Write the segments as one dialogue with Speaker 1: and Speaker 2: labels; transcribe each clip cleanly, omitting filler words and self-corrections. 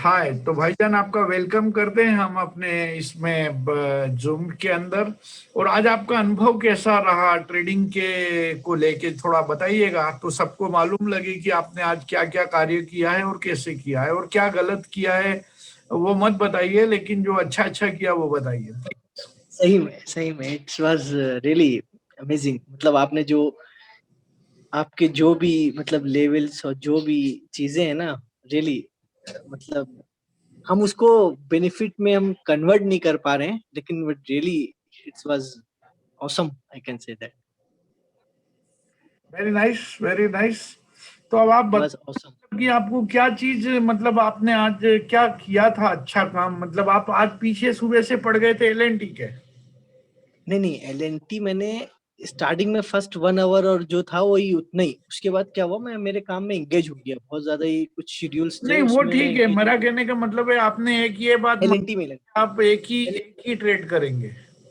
Speaker 1: हाय। तो भाईजान आपका वेलकम करते हैं हम अपने इसमें जूम के अंदर। और आज आपका अनुभव कैसा रहा ट्रेडिंग के को लेके, थोड़ा बताइएगा तो सबको मालूम लगे कि आपने आज क्या क्या कार्य किया है और कैसे किया है और क्या गलत किया है वो मत बताइए, लेकिन जो अच्छा अच्छा किया वो बताइए।
Speaker 2: सही में इट्स वाज रियली अमेजिंग। मतलब आपने जो आपके जो भी मतलब लेवल्स और जो भी चीजें हैं ना, रियली मतलब हम उसको बेनिफिट में हम कन्वर्ट नहीं कर पा रहे हैं, लेकिन really it's was awesome, I can say that
Speaker 1: very nice, very nice. तो अब आप
Speaker 2: इट वाज ऑसम।
Speaker 1: बताइए कि आपको क्या चीज, मतलब आपने आज क्या किया था अच्छा काम, मतलब आप आज पीछे सुबह से पड़ गए थे एलएनटी के।
Speaker 2: नहीं, एलएनटी मैंने स्टार्टिंग में फर्स्ट 1 आवर और जो था वही उतना ही। उसके बाद क्या हुआ, मैं मेरे काम में एंगेज हो गया, बहुत ज्यादा ही कुछ शेड्यूल्स थे
Speaker 1: नहीं वो
Speaker 2: उसमें मैं
Speaker 1: ठीक है,
Speaker 2: एंगेज हो
Speaker 1: मेरा
Speaker 2: गया।
Speaker 1: कहने का मतलब है आपने एक ये बात
Speaker 2: एलएनटी में लगा।
Speaker 1: आप एक ही ट्रेड करेंगे।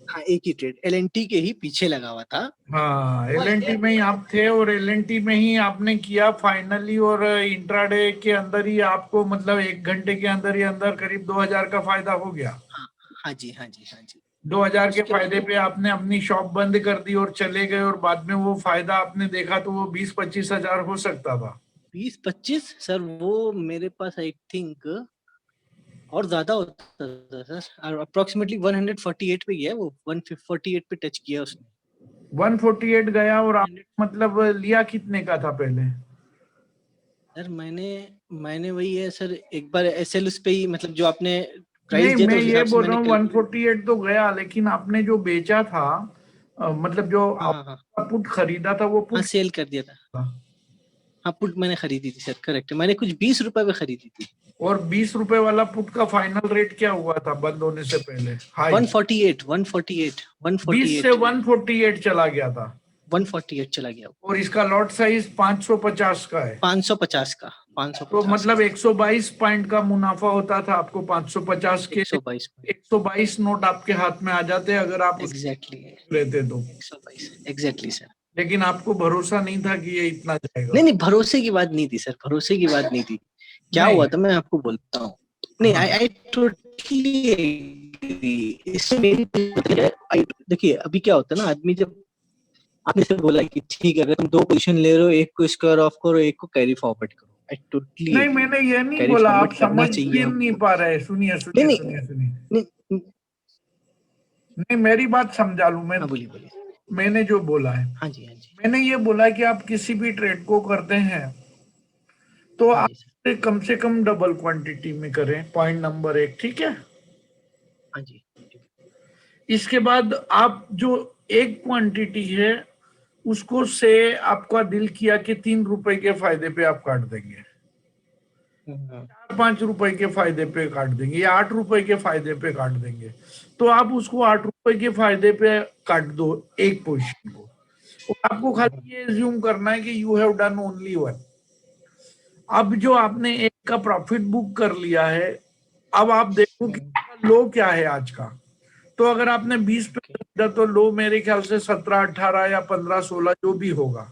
Speaker 2: हाँ, एक ही ट्रेड एलएनटी के ही पीछे लगा हुआ था।
Speaker 1: हाँ, एलएनटी में ही आप थे और एलएनटी में ही आपने किया फाइनली, और इंट्राडे के अंदर ही आपको मतलब 1 घंटे के अंदर ही अंदर करीब 2,000 का फायदा हो गया।
Speaker 2: हाँ, हाँ जी, हाँ जी, हाँ जी।
Speaker 1: 2,000 के
Speaker 2: उसके बाद
Speaker 1: फायदे पे आपने अपनी शॉप बंद कर दी और चले गए, और बाद में वो फायदा आपने देखा तो वो 20-25 हजार हो सकता था।
Speaker 2: 20-25 सर, वो मेरे पास आई थिंक और ज्यादा होता था सर। अप्रोक्सीमेटली 148 पे गया वो, 148 पे टच किया उसने।
Speaker 1: 148 गया, और आप
Speaker 2: 100
Speaker 1: मतलब लिया कितने का था पहले?
Speaker 2: सर, मैंने वही है सर, एक बार एसएल उस पे ही, मतलब जो आपने
Speaker 1: नहीं,
Speaker 2: प्राइस दिया था
Speaker 1: मैं
Speaker 2: उस
Speaker 1: ये
Speaker 2: हिसाब से
Speaker 1: बोल रहा
Speaker 2: मैंने
Speaker 1: हूँ
Speaker 2: कैलकुलेट।
Speaker 1: 148 तो गया, लेकिन आपने जो बेचा था, मतलब जो
Speaker 2: हाँ, हाँ, हाँ,
Speaker 1: आपका पुट खरीदा था वो
Speaker 2: हाँ
Speaker 1: पुट
Speaker 2: सेल कर दिया था।
Speaker 1: था।
Speaker 2: हाँ, पुट मैंने खरीदी थी सर, करेक्ट है, मैंने कुछ 20 रुपए पे खरीदी थी।
Speaker 1: और 20 रुपए वाला पुट का फाइनल रेट क्या हुआ था बंद होने से पहले? हाई
Speaker 2: 148, 148,
Speaker 1: 20 से
Speaker 2: 148,
Speaker 1: 148 चला गया था।
Speaker 2: 148 चला गया।
Speaker 1: और इसका लॉट साइज 550 का है।
Speaker 2: 550 का,
Speaker 1: तो
Speaker 2: 550
Speaker 1: मतलब
Speaker 2: का।
Speaker 1: 122 पॉइंट का मुनाफा होता था आपको 550 के।
Speaker 2: 122 पॉइंट।
Speaker 1: 122 नोट आपके हाथ में आ जाते अगर आप उस
Speaker 2: एग्जैक्टली,
Speaker 1: लेते तो।
Speaker 2: 122 एग्जैक्टली सर।
Speaker 1: लेकिन आपको भरोसा नहीं था कि ये इतना जाएगा।
Speaker 2: नहीं, भरोसे की बात नहीं थी सर, भरोसे की बात नहीं थी। क्या
Speaker 1: नहीं।
Speaker 2: हुआ था मैं आपको बोलता हूँ। नहीं,
Speaker 1: हाँ।
Speaker 2: I totally agree. इसमें मेरी देखिए, अभी क्या होता है ना, आदमी जब आपने से बोला कि ठीक है, अगर तुम दो पोजीशन ले रहे हो, एक को स्क्वायर ऑफ करो, एक को कैरी फॉरवर्ड करो, आई टोटली
Speaker 1: नहीं,
Speaker 2: एग्री।
Speaker 1: मैंने ये नहीं
Speaker 2: कैरी
Speaker 1: बोला, आप
Speaker 2: फॉरवर्ड करना
Speaker 1: समझ
Speaker 2: चाहिए
Speaker 1: फिर नहीं
Speaker 2: हमको।
Speaker 1: पा रहे। सुनिए
Speaker 2: नहीं,
Speaker 1: सुनिए
Speaker 2: नहीं,
Speaker 1: सुनिए सुनिए।
Speaker 2: नहीं।
Speaker 1: नहीं, मेरी बात समझा लूं मैं।
Speaker 2: हाँ, बोलिए, बोलिए।
Speaker 1: मैंने जो बोला है,
Speaker 2: हाँ जी, हाँ जी,
Speaker 1: मैंने ये बोला कि आप किसी भी ट्रेड को करते हैं तो
Speaker 2: हाँ
Speaker 1: आप
Speaker 2: जी सर।
Speaker 1: कम से कम डबल क्वांटिटी में करें, पॉइंट नंबर 1, ठीक है।
Speaker 2: हाँ जी।
Speaker 1: इसके बाद आप जो एक क्वांटिटी है उसको से आपका दिल किया कि 3 रुपए के फायदे पे आप काट देंगे,
Speaker 2: हम्म,
Speaker 1: 4-5 रुपए के फायदे पे काट देंगे, या 8 रुपए के फायदे पे काट देंगे। तो आप उसको 8 रुपए के फायदे पे काट दो एक पोजीशन को। और आपको खाली ये एज्यूम करना है कि you have done only one. अब जो आपने एक का प्रॉफिट बुक कर लिया है, अब आप देखो कि लो क्या है आज का। तो अगर आपने 20 पे
Speaker 2: ओके।
Speaker 1: खरीदा तो लो मेरे ख्याल से 17-18 या 15-16 जो भी होगा।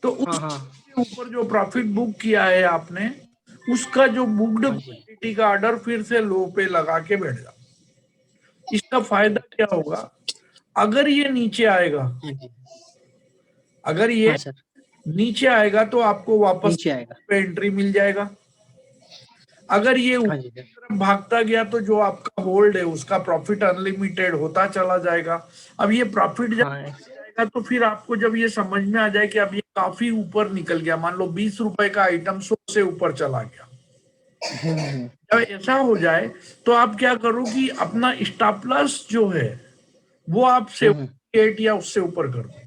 Speaker 1: तो
Speaker 2: हाँ, हाँ,
Speaker 1: उसके ऊपर जो प्रॉफिट बुक किया है आपने, उसका जो बुक्ड
Speaker 2: हाँ जी।
Speaker 1: क्वांटिटी का ऑर्डर फिर से लो पे लगा के बैठ जाओ। इसका फायदा
Speaker 2: करेक्ट।
Speaker 1: क्या होगा? अगर ये नीचे आएगा,
Speaker 2: हाँ जी।
Speaker 1: अगर
Speaker 2: हाँ
Speaker 1: ये
Speaker 2: सर।
Speaker 1: नीचे आएगा तो आपको वापस
Speaker 2: नीचे आएगा।
Speaker 1: पे एंट्री मिल जाएगा। अगर ये
Speaker 2: हाँ
Speaker 1: ऊपर
Speaker 2: जी सर।
Speaker 1: की तरफ भागता गया तो जो आपका होल्ड है उसका प्रॉफिट अनलिमिटेड होता चला जाएगा। अब ये प्रॉफिट जब
Speaker 2: हाँ।
Speaker 1: जाएगा तो फिर आपको जब ये समझ में आ जाए कि अब ये काफी ऊपर निकल गया, मान लो 20 रुपए का आइटम 100 से ऊपर चला गया,
Speaker 2: हम्म।
Speaker 1: जब ऐसा हो जाए तो आप क्या करो कि अपना स्टॉप लॉस जो है वो आप
Speaker 2: हम्म।
Speaker 1: 78 या उससे ऊपर कर दो।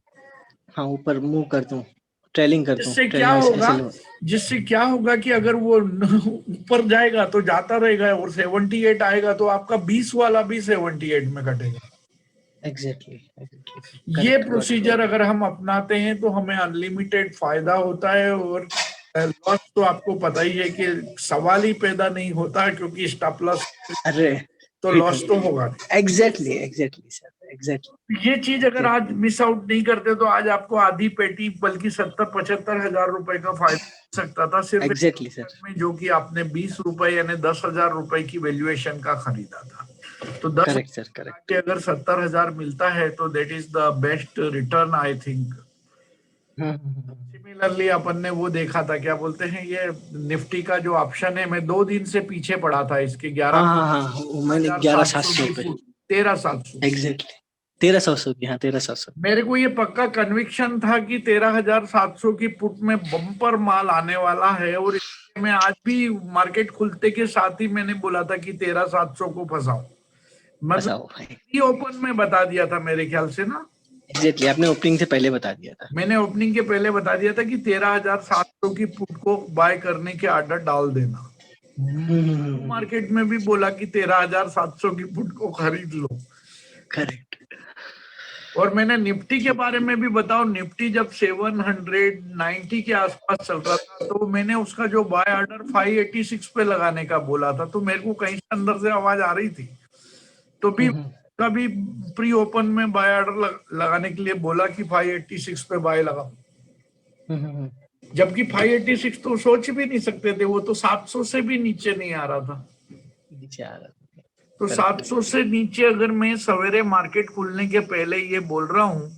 Speaker 2: हाँ, ऊपर मूव कर दूं, ट्रेलिंग कर दूं,
Speaker 1: जिससे क्या
Speaker 2: ट्रेलिंग
Speaker 1: होगा,
Speaker 2: ऐसे
Speaker 1: जिससे क्या होगा कि अगर वो ऊपर जाएगा तो जाता रहेगा, और 78 आएगा तो आपका 20 वाला भी 78 में कटेगा।
Speaker 2: एग्जैक्टली, एग्जैक्टली सर,
Speaker 1: ये
Speaker 2: करेक्ट, गॉट इट।
Speaker 1: प्रोसीजर अगर हम अपनाते हैं तो हमें अनलिमिटेड फायदा होता है, और लॉस तो आपको पता ही है कि सवाल ही पैदा नहीं होता, क्योंकि स्टॉप लॉस
Speaker 2: अरे
Speaker 1: तो
Speaker 2: फिट
Speaker 1: लॉस
Speaker 2: होता
Speaker 1: तो
Speaker 2: है।
Speaker 1: होगा नहीं।
Speaker 2: Exactly, exactly sir, exactly.
Speaker 1: ये चीज अगर आज मिस आउट नहीं करते तो आज आपको आधी पेटी बल्कि 70-75 हजार रुपए का फायदा हो सकता था सिर्फ
Speaker 2: एग्जैक्टली सर।
Speaker 1: में, जो कि आपने 20 रुपए यानी 10,000 रुपए की वैल्यूएशन का खरीदा था। तो 10
Speaker 2: करेक्ट सर, करेक्ट।
Speaker 1: के अगर 70,000 मिलता है तो that is the best return I think. Similarly अपन ने वो देखा था, क्या बोलते हैं ये निफ्टी का जो ऑप्शन है, मैं 2 दिन से पीछे पड़ा था इसके 11
Speaker 2: हाँ, मैंने 11,700 पे
Speaker 1: 13,700
Speaker 2: एग्जैक्टली 1300 की, हाँ 1300।
Speaker 1: मेरे को ये पक्का कन्विक्शन था कि 13,700 की पुट में बम्पर माल आने वाला है, और मैं आज भी मार्केट खुलते के साथ ही मैंने बोला था कि 13,700 को फंसाओ। मतलब ओपन में बता दिया था मेरे ख्याल से ना।
Speaker 2: एग्जैक्टली, आपने ओपनिंग से पहले बता दिया था। मैंने
Speaker 1: ओपनिंग के पहले बता दिया था कि 13,700 की पुट को बाय करने के ऑर्डर डाल देना। मार्केट में भी बोला कि 13,700 की पुट को खरीद लो।
Speaker 2: करेक्ट।
Speaker 1: और मैंने निफ्टी के बारे में भी बताओ, निफ्टी जब 790 के आसपास चल रहा था तो मैंने उसका जो बाय ऑर्डर 586 पे लगाने का बोला था, तो मेरे को कहीं से अंदर से आवाज आ रही थी, तो भी कभी प्री ओपन में बाय ऑर्डर लगाने के लिए बोला कि 586 पे बाय लगाओ, जबकि 586 तो सोच भी नहीं सकते थे, वो तो 700 से भी नीचे नहीं आ रहा था। तो 700 से नीचे अगर मैं सवेरे मार्केट खुलने के पहले ये बोल रहा हूँ,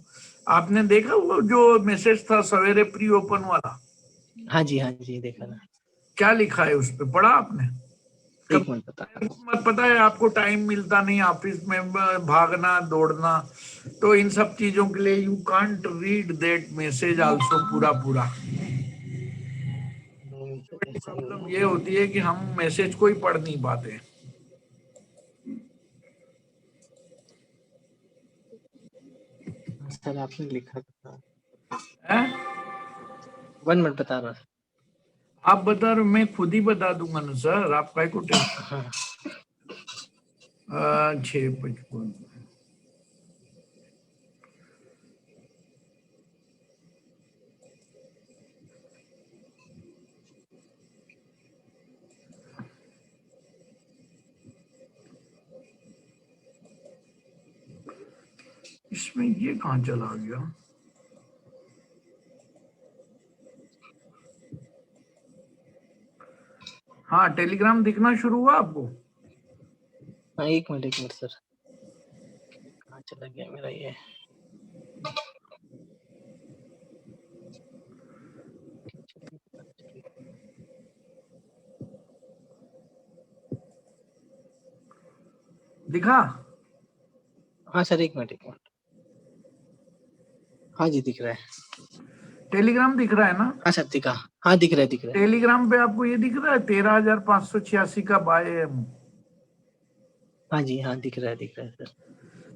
Speaker 1: आपने देखा वो जो मैसेज था सवेरे प्री ओपन वाला?
Speaker 2: हाँ जी देखा ना।
Speaker 1: क्या लिखा है उस पे, पढ़ा आपने?
Speaker 2: एक मिनट
Speaker 1: पता है आपको टाइम मिलता नहीं ऑफिस में भागना दौड़ना, तो इन सब चीजों के लिए you can't read that message also पूरा। प्रॉब्लम ये होती है कि हम मैसेज को ही पढ़ नहीं पाते।
Speaker 2: सर आपने लिखा था।
Speaker 1: 1 मिनट
Speaker 2: बता रहा।
Speaker 1: आप बता रहे, मैं खुद ही बता दूंगा ना सर, आप काय को टेंशन। 6:55 इसमें ये कहाँ चला गया? हाँ, टेलीग्राम दिखना शुरू हुआ आपको?
Speaker 2: हाँ, एक मिनट सर, कहाँ चला गया मेरा ये?
Speaker 1: दिखा?
Speaker 2: हाँ सर, एक मिनट। हाँ जी, दिख रहा है।
Speaker 1: टेलीग्राम दिख रहा है ना?
Speaker 2: हाँ सर, दिखा। हाँ, दिख रहा है।
Speaker 1: टेलीग्राम पे आपको ये दिख रहा है 13,586 का बाय है।
Speaker 2: हाँ जी, हाँ दिख रहा है सर।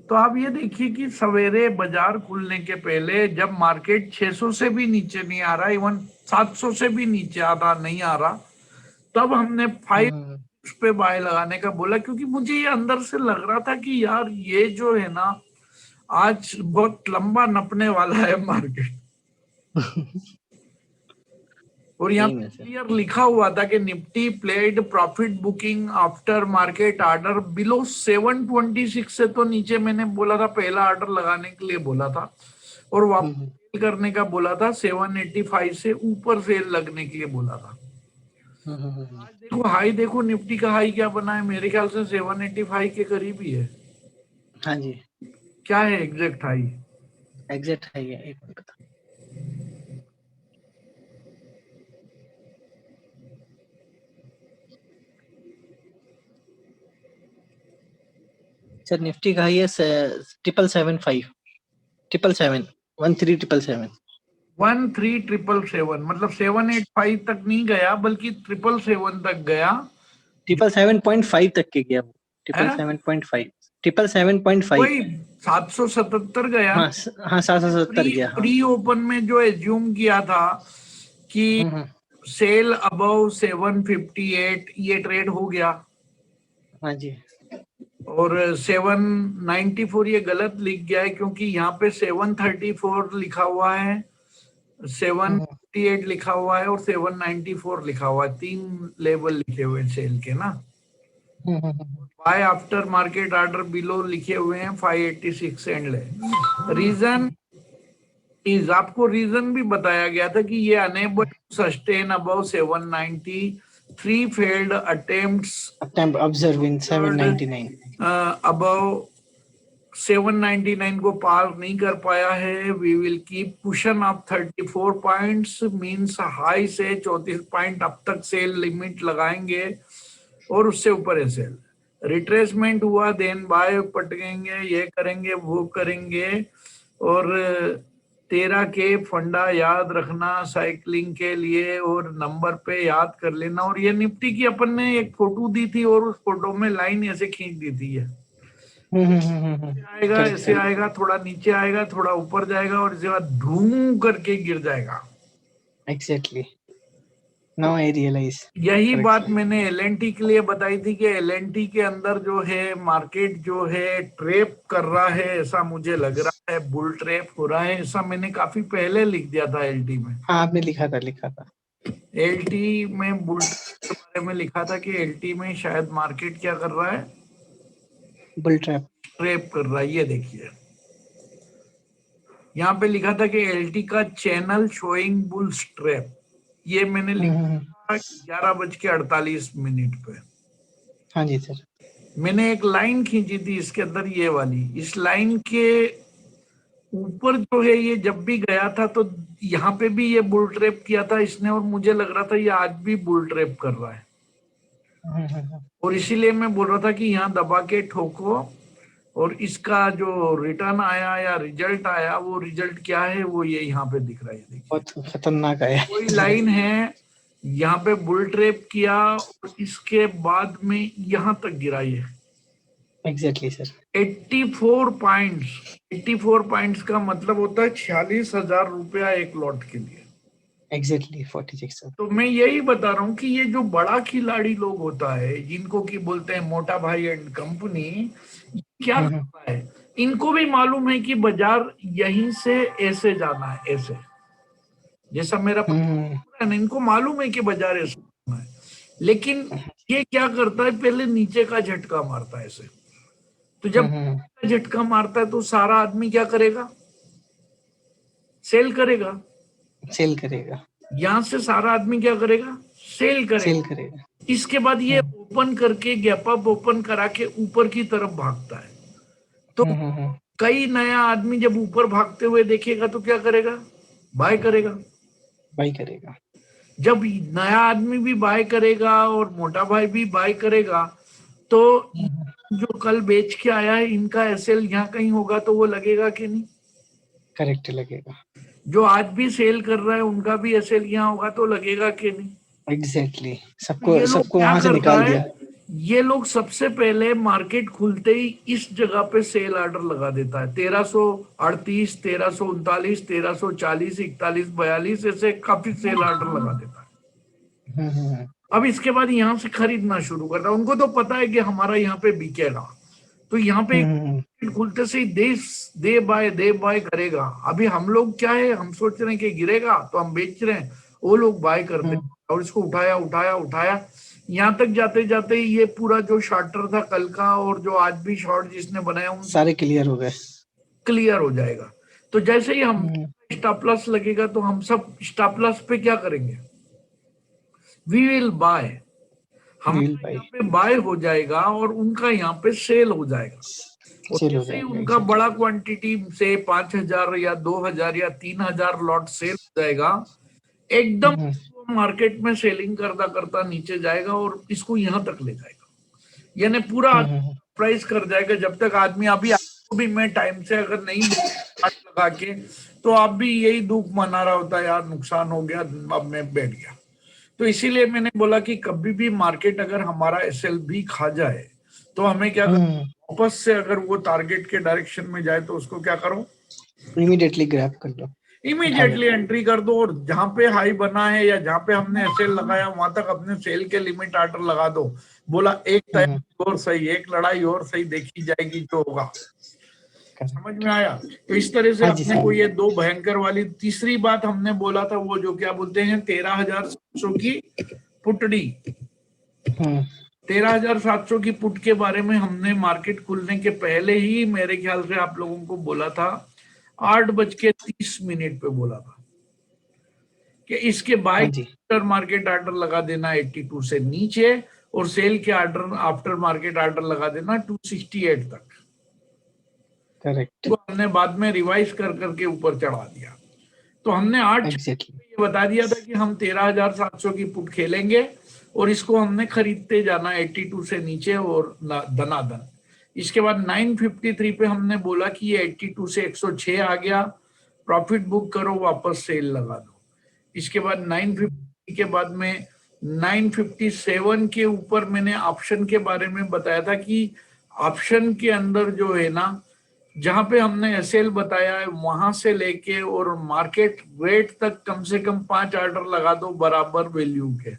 Speaker 1: तो आप ये देखिए कि सवेरे बाजार खुलने के पहले जब मार्केट 600 से भी नीचे नहीं आ रहा, इवन 700 से भी नीचे आधा नहीं आ रहा, तब हमने 5 पे बाय लगाने का बोला, क्योंकि मुझे ये अंदर से लग रहा था कि यार ये जो है ना आज बहुत लंबा नपने वाला है मार्केट। और यहाँ क्लियर लिखा हुआ था कि Nifty played profit booking after market order below 726 से तो नीचे मैंने बोला था, पहला ऑर्डर लगाने के लिए बोला था, और वापस करने का बोला था 785 से ऊपर सेल लगने के लिए बोला था। आज देखो हाई, देखो निफ्टी का हाई क्या बना है, मेरे ख्याल से 785 के करीब ही है।
Speaker 2: हाँ जी,
Speaker 1: क्या है एग्जैक्ट हाई?
Speaker 2: एग्जैक्ट हाई है, एक मिनट बता। सर निफ्टी का हाई है 777
Speaker 1: 13,777 मतलब 785 तक नहीं गया, बल्कि 777 तक गया।
Speaker 2: 777.5 तक के गया वो। 777.5
Speaker 1: वही 777 गया।
Speaker 2: हाँ 777 गया।
Speaker 1: प्री ओपन में जो एज्यूम किया था कि सेल अबव 758 ये ट्रेड हो गया।
Speaker 2: हाँ जी।
Speaker 1: और 794 ये गलत लिख गया है, क्योंकि यहाँ पे 734 लिखा हुआ है, 758 लिखा हुआ है और 794 लिखा हुआ है, 3 लेवल लिखे हुए सेल के ना। Buy after market order below लिखे हुए हैं 586 एंड ले। रीजन इज, आपको रीजन भी बताया गया था कि ये unable to sustain above 790, 3 failed
Speaker 2: attempt observing 799
Speaker 1: above 799 को पार नहीं कर पाया है। We will keep pushing up 34 points, means high से 34 पॉइंट अब तक सेल लिमिट लगाएंगे और उससे ऊपर है सेल। रिट्रेसमेंट हुआ देन बाय पटकेंगे, ये करेंगे वो करेंगे। और 13 के फंडा याद रखना साइकिलिंग के लिए और नंबर पे याद कर लेना। और ये निफ्टी की अपन ने एक फोटो दी थी और उस फोटो में लाइन ऐसे खींच दी थी है। आएगा
Speaker 2: Correct,
Speaker 1: ऐसे
Speaker 2: sir.
Speaker 1: आएगा, थोड़ा नीचे आएगा, थोड़ा ऊपर जाएगा और इसके बाद धूम करके गिर जाएगा।
Speaker 2: Exactly. Now I realize.
Speaker 1: यही
Speaker 2: Correct,
Speaker 1: बात
Speaker 2: sir.
Speaker 1: मैंने एलएनटी के लिए बताई थी कि एलएनटी के अंदर जो है मार्केट जो है ट्रैप कर रहा है, ऐसा मुझे लग रहा है, बुल ट्रैप हो रहा है, ऐसा मैंने काफी पहले लिख दिया था एलटी में।
Speaker 2: हाँ, आपने लिखा था।
Speaker 1: एलटी में बुल ट्रैप के बारे में लिखा था कि एलटी में शायद मार्केट क्या कर रहा है,
Speaker 2: बुल ट्रैप।
Speaker 1: ट्रैप कर रहा है। ये देखिए यहाँ पे लिखा था कि एलटी का चैनल शोइंग बुल्स ट्रैप, ये मैंने लिखा 11:48 पे।
Speaker 2: हाँ जी सर।
Speaker 1: मैंने एक लाइन खींची थी इसके अंदर, ये वाली। इस लाइन के ऊपर जो है ये जब भी गया था तो यहाँ पे भी ये बुल ट्रैप किया था इसने, और मुझे लग रहा था ये आज भी बुल ट्रैप कर रहा है। और इसीलिए मैं बोल रहा था कि यहाँ दबा के ठोको, और इसका जो रिटर्न आया या रिजल्ट आया, वो रिजल्ट क्या है वो ये यहाँ पे दिख रहा है। देखिए
Speaker 2: बहुत खतरनाक आया।
Speaker 1: कोई लाइन है, यहाँ पे बुल ट्रैप किया और इसके बाद में यहाँ तक गिरा ये।
Speaker 2: Exactly sir.
Speaker 1: 84 पॉइंट्स, 84 पॉइंट्स का मतलब होता है 46,000 रुपया एक लॉट के लिए।
Speaker 2: Exactly 46 sir.
Speaker 1: तो मैं यही बता रहा हूँ कि ये जो बड़ा खिलाड़ी लोग होता है, जिनको की बोलते हैं मोटा भाई एंड कंपनी, क्या करता है, इनको भी मालूम है कि बाजार यहीं से ऐसे जाना है, ऐसे जैसा मेरा इनको मालूम है कि बाजार ऐसे जाना है, लेकिन ये क्या करता है, पहले नीचे का झटका मारता है ऐसे। तो जब झटका मारता है तो सारा आदमी क्या करेगा, सेल करेगा।
Speaker 2: सेल करेगा।
Speaker 1: यहां से सारा आदमी क्या करेगा, सेल करेगा। इसके बाद ये ओपन करके गैप अप ओपन करा के ऊपर की तरफ भागता है। तो कई नया आदमी जब ऊपर भागते हुए देखेगा तो क्या करेगा, बाय करेगा। जब नया आदमी भी बाय करेगा और मोटा भाई भी बाय करेगा, तो जो कल बेच के आया है इनका एसएल यहाँ कहीं होगा तो वो लगेगा कि नहीं,
Speaker 2: करेक्ट लगेगा।
Speaker 1: जो आज भी सेल कर रहा है उनका भी एसएल यहाँ होगा तो लगेगा कि नहीं। एग्जैक्टली
Speaker 2: सबको वहां से निकाल दिया।
Speaker 1: ये लोग सबसे पहले मार्केट खुलते ही इस जगह पे सेल ऑर्डर लगा देता है। 1338, 1339, 1340, 41, 42 ऐसे काफी सेल ऑर्डर लगा देता है। अब इसके बाद यहाँ से खरीदना शुरू करता है। उनको तो पता है कि हमारा यहाँ पे बिकेगा, तो यहाँ पे खुलते से ही दे बाय करेगा। अभी हम लोग क्या है, हम सोच रहे हैं कि गिरेगा तो हम बेच रहे हैं, वो लोग बाय करते हैं और इसको उठाया यहाँ तक जाते जाते ये पूरा जो शार्टर था कल का और जो आज भी शॉर्ट जिसने बनाया उन
Speaker 2: सारे क्लियर हो
Speaker 1: जाएगा। तो जैसे ही हम स्टॉप लॉस लगेगा तो हम सब स्टॉप लॉस पे क्या करेंगे, वी विल बाय। हम यहाँ पे बाय हो जाएगा और उनका यहाँ पे सेल हो जाएगा। और जैसे ही उनका बड़ा क्वांटिटी से 5,000 या 2,000 या 3,000 लॉट सेल हो जाएगा, एकदम मार्केट में सेलिंग करता नीचे जाएगा और इसको यहाँ तक ले जाएगा, यानी पूरा प्राइस कर जाएगा। जब तक आदमी अभी मैं टाइम से अगर नहीं लगा के, तो आप भी यही दुख मना रहा होता है, यार नुकसान हो गया, अब मैं बैठ गया। तो इसीलिए मैंने बोला कि कभी भी मार्केट अगर हमारा एसएल भी खा जाए तो हमें क्या करना, वापस से अगर वो टारगेट के डायरेक्शन में जाए तो उसको क्या करो, इमीडिएटली ग्रैब कर लो, इमीडिएटली एंट्री कर दो। और जहां पे हाई बना है या जहां पे हमने एसएल लगाया वहां तक अपने सेल के लिमिट ऑर्डर लगा दो। बोला एक तय और सही, एक लड़ाई और सही, देखी जाएगी जो होगा। समझ में आया? तो इस तरह से अपने को ये दो भयंकर वाली, तीसरी बात हमने बोला था वो जो क्या बोलते हैं 13,700 की पुटड़ी, 13,700 की पुट के बारे में हमने मार्केट खुलने के पहले ही मेरे ख्याल से आप लोगों को बोला था, 8:30 पे बोला था कि इसके बाय
Speaker 2: हाँ जी,
Speaker 1: आफ्टर मार्केट आर्डर लगा देना 82 से नीचे, और सेल के आर्डर आफ्टर मार्केट आर्डर लगा देना 268 तक।
Speaker 2: करेक्ट,
Speaker 1: तो हमने बाद में रिवाइज कर करके ऊपर चढ़ा दिया। तो हमने 8
Speaker 2: एग्जैक्टली,
Speaker 1: ये बता दिया था कि हम 13,700 की पुट खेलेंगे और इसको हमने खरीदते जाना 82 से नीचे और दनादन। इसके बाद 953 पे हमने बोला कि ये 82 से 106 आ गया, प्रॉफिट बुक करो, वापस सेल लगा दो। इसके बाद 950 के बाद में 957 के ऊपर मैंने ऑप्शन के बारे में बताया था कि ऑप्शन के अंदर जो है ना, जहां पे हमने एसएल बताया है वहां से लेके और मार्केट रेट तक कम से कम 5 आर्डर लगा दो बराबर वैल्यू के।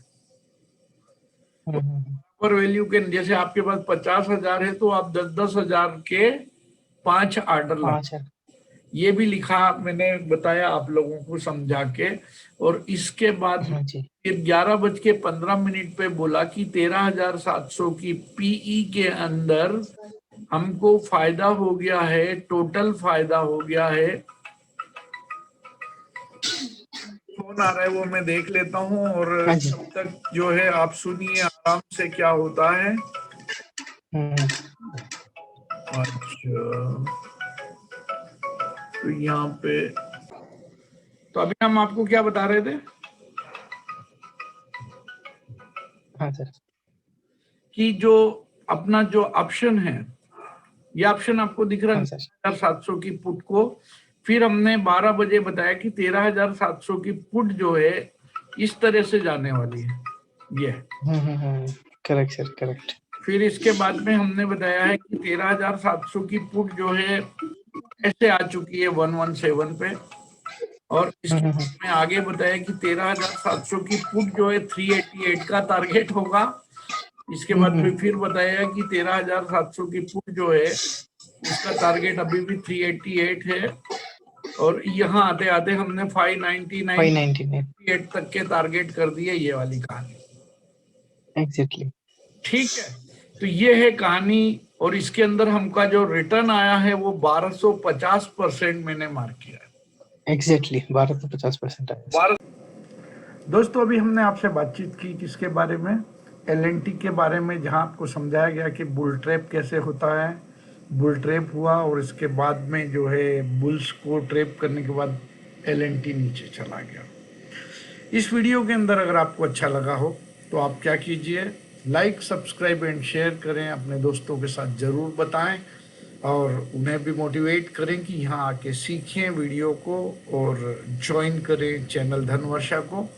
Speaker 1: बराबर वैल्यू के जैसे आपके पास 50,000 है तो आप 10,000 के 5 आर्डर लगा।
Speaker 2: 5 है,
Speaker 1: ये भी लिखा मैंने, बताया आप लोगों को समझा के। और इसके बाद
Speaker 2: हाँ जी,
Speaker 1: फिर 11:15 पे बोला कि 13,700 की पीई के अंदर हमको फायदा हो गया है, टोटल फायदा हो गया है। फोन आ रहा है वो मैं देख लेता हूँ, और
Speaker 2: हाँ जी,
Speaker 1: तब तक जो है आप सुनिए आराम से क्या होता है। अच्छा, तो यहाँ पे तो अभी हम आपको क्या बता रहे थे
Speaker 2: हाँ सर,
Speaker 1: कि जो अपना जो ऑप्शन है, ये ऑप्शन आपको दिख रहा है
Speaker 2: हाँ सर,
Speaker 1: 13,700 की पुट को। फिर हमने 12 बजे बताया कि 13,700 की पुट जो है इस तरह से जाने वाली है, ये।
Speaker 2: करेक्ट सर, करेक्ट,
Speaker 1: फिर इसके बाद में हमने बताया है कि 13,700 की पुट जो है ऐसे आ चुकी है 117 पे। और इसके बाद में आगे बताया कि 13,700 की पुट जो है 388 का टारगेट होगा। इसके बाद में फिर बताया कि 13,700 की पुट जो है उसका टारगेट अभी भी 388 है। और यहाँ आते आते हमने 599 तक के टारगेट कर दिए, ये वाली कहानी।
Speaker 2: एग्जैक्टली,
Speaker 1: ठीक है, तो ये है कहानी। और इसके अंदर हमका जो रिटर्न आया है वो 1250% मैंने मार्क किया है।
Speaker 2: एग्जैक्टली 1250% आया।
Speaker 1: दोस्तों अभी हमने आपसे बातचीत की किसके बारे में, एलएनटी के बारे में, जहां आपको समझाया गया कि बुल ट्रैप कैसे होता है। बुल ट्रैप हुआ और इसके बाद में जो है बुल्स को ट्रैप करने के बाद एलएनटी नीचे चला गया। इस वीडियो के अंदर अगर आपको अच्छा लगा हो तो आप क्या कीजिए, लाइक, सब्सक्राइब एंड शेयर करें, अपने दोस्तों के साथ ज़रूर बताएं और उन्हें भी मोटिवेट करें कि यहाँ आके सीखें वीडियो को और ज्वाइन करें चैनल धनवर्षा को।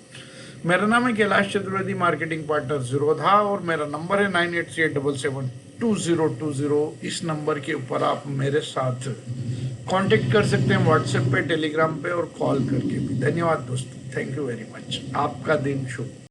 Speaker 1: मेरा नाम है कैलाश चतुर्वेदी, मार्केटिंग पार्टनर ज़ीरोधा, और मेरा नंबर है 9838772020। इस नंबर के ऊपर आप मेरे साथ कांटेक्ट कर सकते हैं व्हाट्सएप पे, टेलीग्राम पे और कॉल करके भी। धन्यवाद दोस्तों, थैंक यू वेरी मच। आपका दिन शुभ।